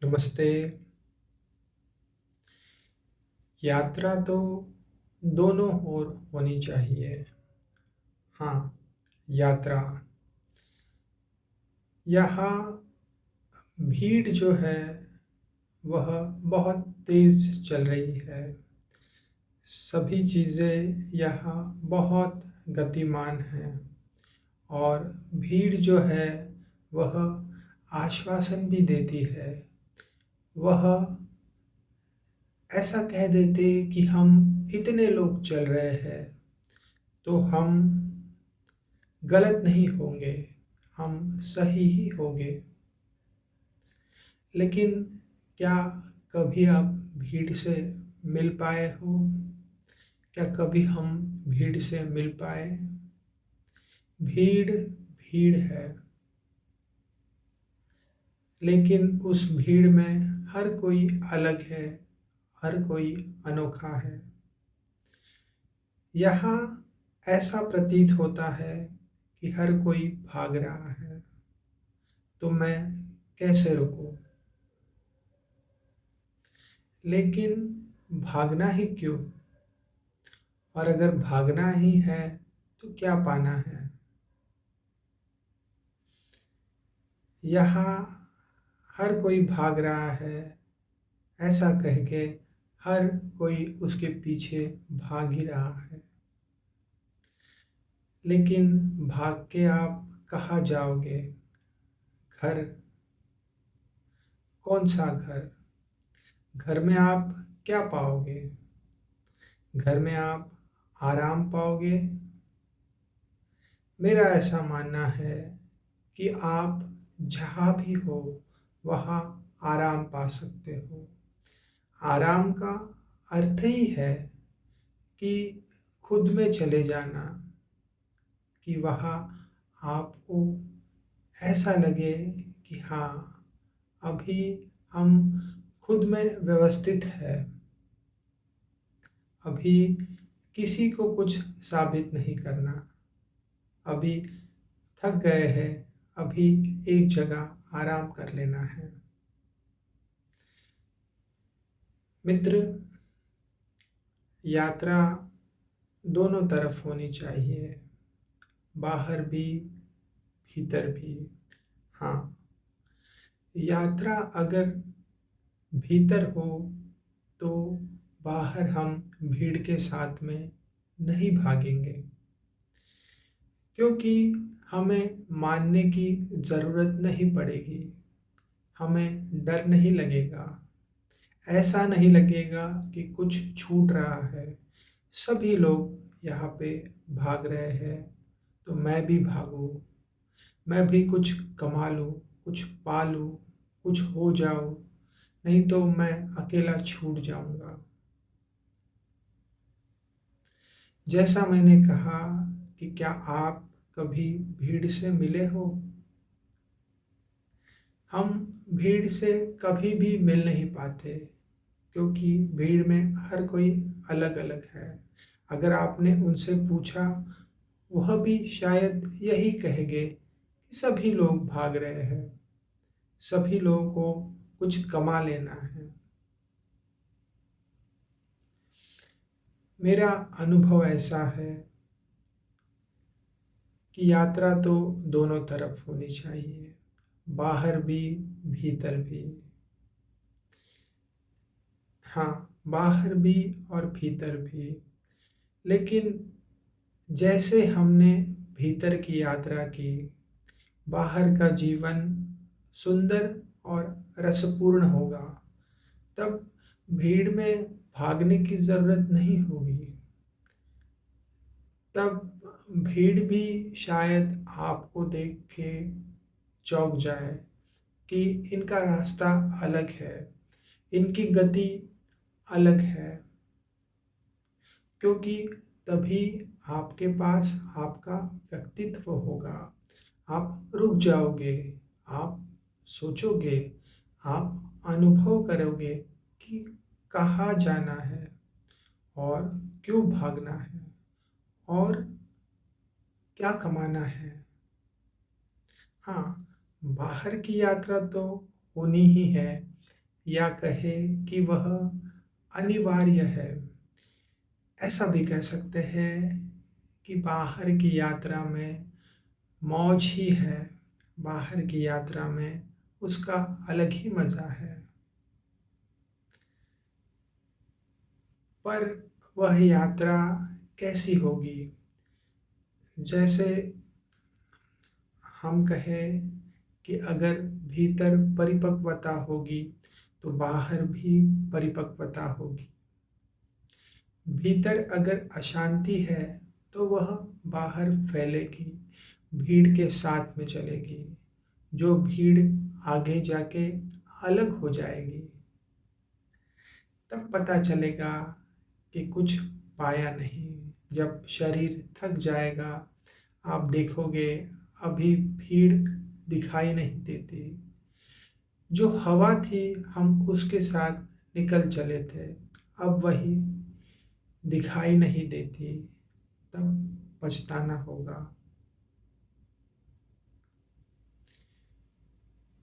नमस्ते। यात्रा तो दोनों ओर होनी चाहिए। हाँ, यात्रा यहाँ भीड़ जो है वह बहुत तेज़ चल रही है। सभी चीज़ें यहाँ बहुत गतिमान हैं और भीड़ जो है वह आश्वासन भी देती है। वह ऐसा कह देते कि हम इतने लोग चल रहे हैं तो हम गलत नहीं होंगे, हम सही ही होंगे। लेकिन क्या कभी आप भीड़ से मिल पाए हो? क्या कभी हम भीड़ से मिल पाए? भीड़, भीड़ है, लेकिन उस भीड़ में हर कोई अलग है, हर कोई अनोखा है। यहाँ ऐसा प्रतीत होता है कि हर कोई भाग रहा है, तो मैं कैसे रुकूं? लेकिन भागना ही क्यों? और अगर भागना ही है तो क्या पाना है? यहाँ हर कोई भाग रहा है ऐसा कह के हर कोई उसके पीछे भाग ही रहा है। लेकिन भाग के आप कहाँ जाओगे? घर, कौन सा घर? घर में आप क्या पाओगे? घर में आप आराम पाओगे? मेरा ऐसा मानना है कि आप जहाँ भी हो वहाँ आराम पा सकते हो। आराम का अर्थ ही है कि खुद में चले जाना, कि वहाँ आपको ऐसा लगे कि हाँ, अभी हम खुद में व्यवस्थित है। अभी किसी को कुछ साबित नहीं करना। अभी थक गए हैं, अभी एक जगह आराम कर लेना है। मित्र, यात्रा दोनों तरफ होनी चाहिए, बाहर भी, भीतर भी। हाँ, यात्रा अगर भीतर हो तो बाहर हम भीड़ के साथ में नहीं भागेंगे, क्योंकि हमें मानने की ज़रूरत नहीं पड़ेगी। हमें डर नहीं लगेगा, ऐसा नहीं लगेगा कि कुछ छूट रहा है। सभी लोग यहाँ पे भाग रहे हैं, तो मैं भी भागूँ, मैं भी कुछ कमा लूँ, कुछ पा लूँ, कुछ हो जाऊँ, नहीं तो मैं अकेला छूट जाऊँगा। जैसा मैंने कहा कि क्या आप कभी भीड़ से मिले हो? हम भीड़ से कभी भी मिल नहीं पाते, क्योंकि भीड़ में हर कोई अलग-अलग है। अगर आपने उनसे पूछा, वह भी शायद यही कहेंगे कि सभी लोग भाग रहे हैं, सभी लोगों को कुछ कमा लेना है। मेरा अनुभव ऐसा है कि यात्रा तो दोनों तरफ होनी चाहिए, बाहर भी, भीतर भी। हाँ, बाहर भी और भीतर भी। लेकिन जैसे हमने भीतर की यात्रा की, बाहर का जीवन सुंदर और रसपूर्ण होगा, तब भीड़ में भागने की ज़रूरत नहीं होगी। तब भीड़ भी शायद आपको देख के चौंक जाए कि इनका रास्ता अलग है, इनकी गति अलग है। क्योंकि तभी आपके पास आपका व्यक्तित्व होगा। आप रुक जाओगे, आप सोचोगे, आप अनुभव करोगे कि कहाँ जाना है और क्यों भागना है और क्या कमाना है। हाँ, बाहर की यात्रा तो होनी ही है, या कहे कि वह अनिवार्य है। ऐसा भी कह सकते हैं कि बाहर की यात्रा में मौज ही है, बाहर की यात्रा में उसका अलग ही मज़ा है। पर वह यात्रा कैसी होगी? जैसे हम कहें कि अगर भीतर परिपक्वता होगी, तो बाहर भी परिपक्वता होगी। भीतर अगर अशांति है, तो वह बाहर फैलेगी, भीड़ के साथ में चलेगी, जो भीड़ आगे जाके अलग हो जाएगी। तब पता चलेगा कि कुछ पाया नहीं। जब शरीर थक जाएगा, आप देखोगे अभी भीड़ दिखाई नहीं देती। जो हवा थी हम उसके साथ निकल चले थे, अब वही दिखाई नहीं देती, तब पछताना होगा।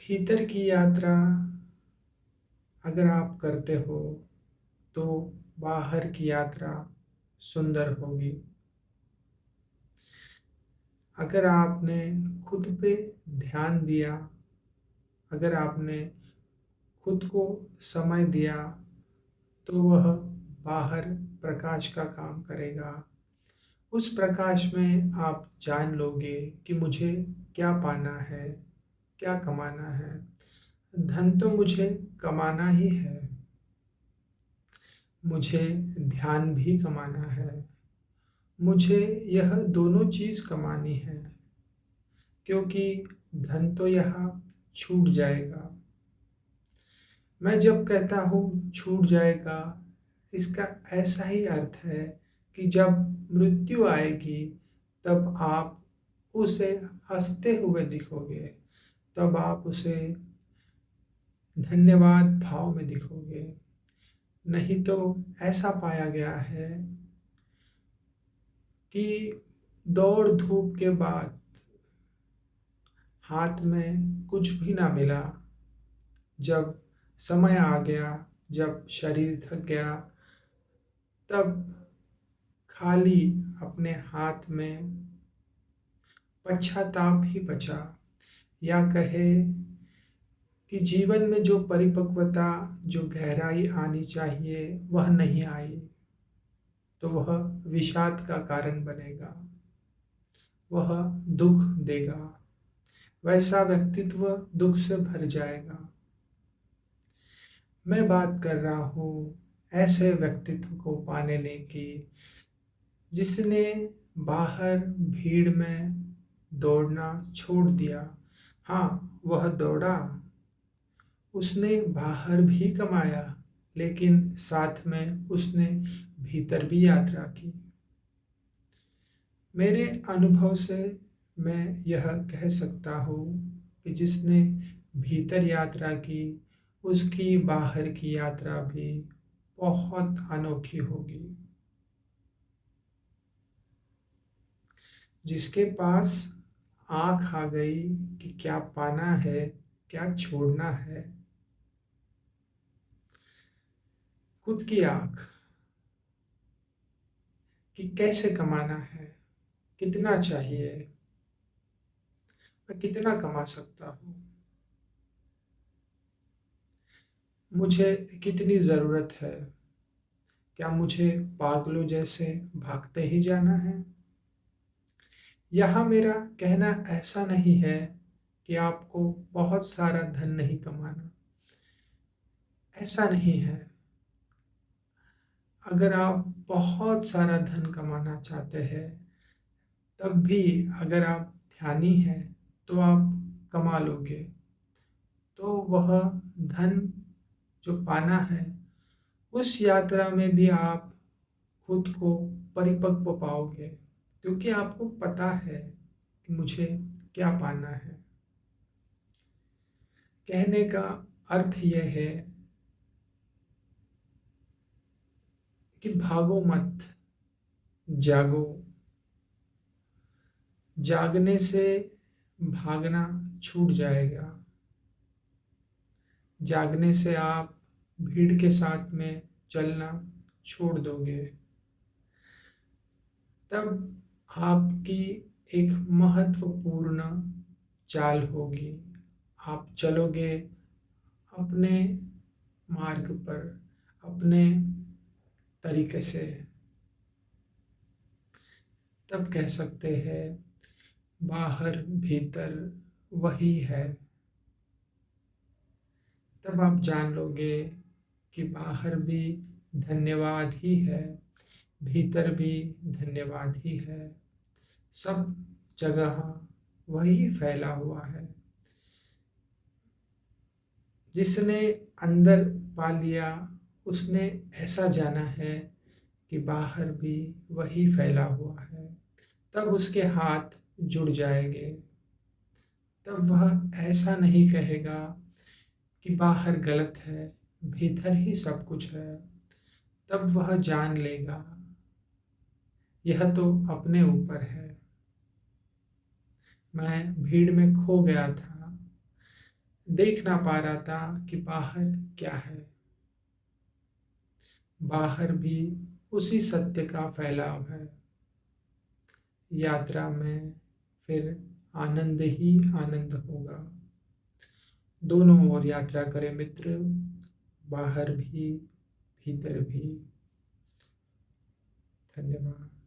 भीतर की यात्रा अगर आप करते हो, तो बाहर की यात्रा सुंदर होगी। अगर आपने खुद पे ध्यान दिया, अगर आपने खुद को समय दिया, तो वह बाहर प्रकाश का काम करेगा। उस प्रकाश में आप जान लोगे कि मुझे क्या पाना है, क्या कमाना है। धन तो मुझे कमाना ही है, मुझे ध्यान भी कमाना है, मुझे यह दोनों चीज़ कमानी है, क्योंकि धन तो यहाँ छूट जाएगा। मैं जब कहता हूँ छूट जाएगा, इसका ऐसा ही अर्थ है कि जब मृत्यु आएगी, तब आप उसे हँसते हुए दिखोगे, तब आप उसे धन्यवाद भाव में दिखोगे। नहीं तो ऐसा पाया गया है कि दौड़ धूप के बाद हाथ में कुछ भी ना मिला। जब समय आ गया, जब शरीर थक गया, तब खाली अपने हाथ में पश्चाताप ही बचा। या कहे कि जीवन में जो परिपक्वता, जो गहराई आनी चाहिए, वह नहीं आई, तो वह विषाद का कारण बनेगा, वह दुख देगा, वैसा व्यक्तित्व दुख से भर जाएगा। मैं बात कर रहा हूँ ऐसे व्यक्तित्व को पाने की, जिसने बाहर भीड़ में दौड़ना छोड़ दिया। हाँ, वह दौड़ा, उसने बाहर भी कमाया, लेकिन साथ में उसने भीतर भी यात्रा की। मेरे अनुभव से मैं यह कह सकता हूँ कि जिसने भीतर यात्रा की, उसकी बाहर की यात्रा भी बहुत अनोखी होगी। जिसके पास आँख आ गई कि क्या पाना है, क्या छोड़ना है, खुद की आँख कि कैसे कमाना है, कितना चाहिए, मैं कितना कमा सकता हूँ, मुझे कितनी ज़रूरत है, क्या मुझे पागलों जैसे भागते ही जाना है। यहाँ मेरा कहना ऐसा नहीं है कि आपको बहुत सारा धन नहीं कमाना, ऐसा नहीं है। अगर आप बहुत सारा धन कमाना चाहते हैं, तब भी अगर आप ध्यानी हैं, तो आप कमा लोगे। तो वह धन जो पाना है, उस यात्रा में भी आप खुद को परिपक्व पाओगे, क्योंकि आपको पता है कि मुझे क्या पाना है। कहने का अर्थ यह है कि भागो मत, जागो। जागने से भागना छूट जाएगा। जागने से आप भीड़ के साथ में चलना छोड़ दोगे। तब आपकी एक महत्वपूर्ण चाल होगी। आप चलोगे अपने मार्ग पर, अपने तरीके से। तब कह सकते हैं बाहर भीतर वही है। तब आप जान लोगे कि बाहर भी धन्यवाद ही है, भीतर भी धन्यवाद ही है। सब जगह वही फैला हुआ है। जिसने अंदर पा लिया उसने ऐसा जाना है कि बाहर भी वही फैला हुआ है। तब उसके हाथ जुड़ जाएंगे। तब वह ऐसा नहीं कहेगा कि बाहर गलत है, भीतर ही सब कुछ है। तब वह जान लेगा यह तो अपने ऊपर है। मैं भीड़ में खो गया था, देख ना पा रहा था कि बाहर क्या है। बाहर भी उसी सत्य का फैलाव है। यात्रा में फिर आनंद ही आनंद होगा। दोनों ओर यात्रा करें मित्र, बाहर भी भीतर भी। धन्यवाद।